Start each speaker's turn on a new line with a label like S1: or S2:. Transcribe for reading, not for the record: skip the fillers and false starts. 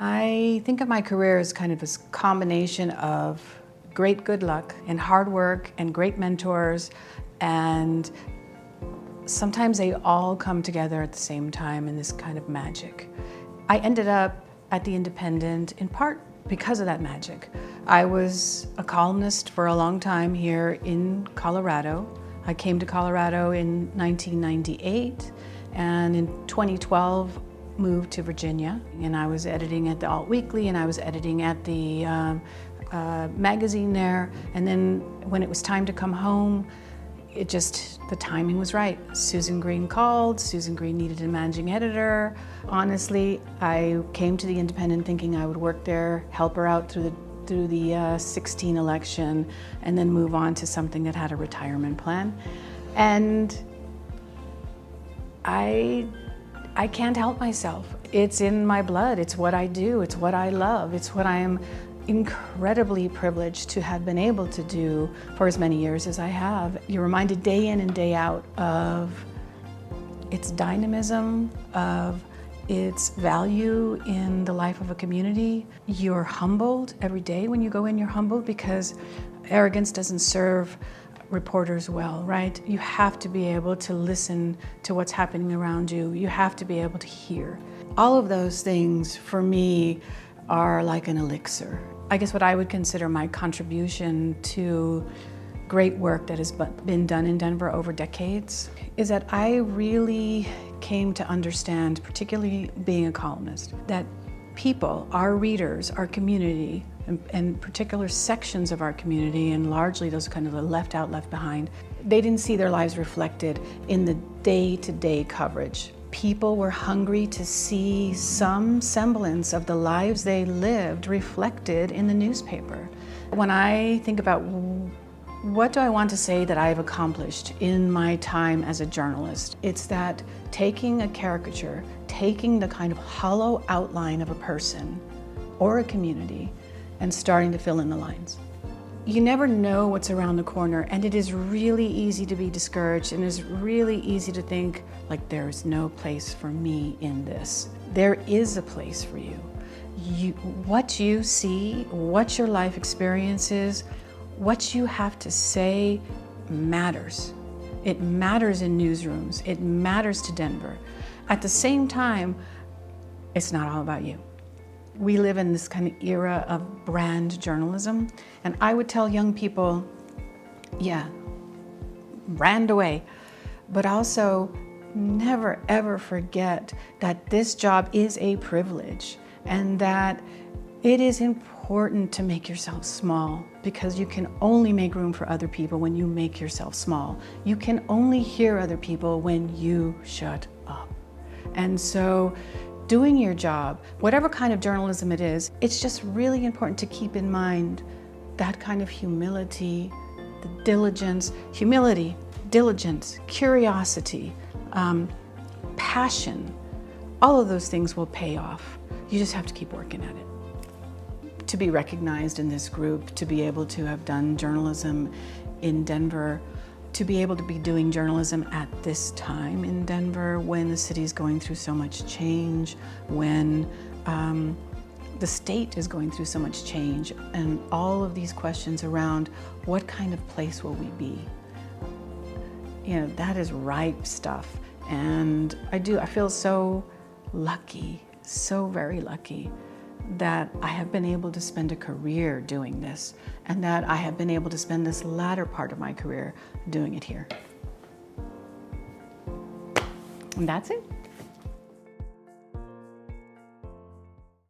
S1: I think of my career as kind of this combination of great good luck and hard work and great mentors, and sometimes they all come together at the same time in this kind of magic. I ended up at the Independent in part because of that magic. I was a columnist for a long time here in Colorado. I came to Colorado in 1998, and in 2012 moved to Virginia, and I was editing at the Alt Weekly, and I was editing at the magazine there. And then when it was time to come home, the timing was right. Susan Green called. Susan Green needed a managing editor. Honestly, I came to the Independent thinking I would work there, help her out through the 16 election, and then move on to something that had a retirement plan. And I can't help myself. It's in my blood. It's what I do. It's what I love. It's what I am incredibly privileged to have been able to do for as many years as I have. You're reminded day in and day out of its dynamism, of its value in the life of a community. You're humbled every day when you go in, you're humbled because arrogance doesn't serve reporters well, right? You have to be able to listen to what's happening around you. You have to be able to hear. All of those things for me are like an elixir. I guess what I would consider my contribution to great work that has been done in Denver over decades is that I really came to understand, particularly being a columnist, that people, our readers, our community, and particular sections of our community, and largely those kind of the left out, left behind, they didn't see their lives reflected in the day-to-day coverage. People were hungry to see some semblance of the lives they lived reflected in the newspaper. When I think about what do I want to say that I've accomplished in my time as a journalist, it's that taking a caricature, taking the kind of hollow outline of a person or a community, and starting to fill in the lines. You never know what's around the corner, and it is really easy to be discouraged, and it's really easy to think like there's no place for me in this. There is a place for you. What you see, what your life experience is, what you have to say matters. It matters in newsrooms. It matters to Denver. At the same time, it's not all about you. We live in this kind of era of brand journalism, and I would tell young people, yeah, brand away, but also never ever forget that this job is a privilege and that it is important to make yourself small, because you can only make room for other people when you make yourself small. You can only hear other people when you shut up. And so doing your job, whatever kind of journalism it is, it's just really important to keep in mind that kind of humility, the diligence, curiosity, passion. All of those things will pay off. You just have to keep working at it. To be recognized in this group, to be able to have done journalism in Denver, to be able to be doing journalism at this time in Denver when the city's going through so much change, when the state is going through so much change, and all of these questions around what kind of place will we be? You know, that is ripe stuff. And I feel so lucky, so very lucky, that I have been able to spend a career doing this, and that I have been able to spend this latter part of my career doing it here. And that's it.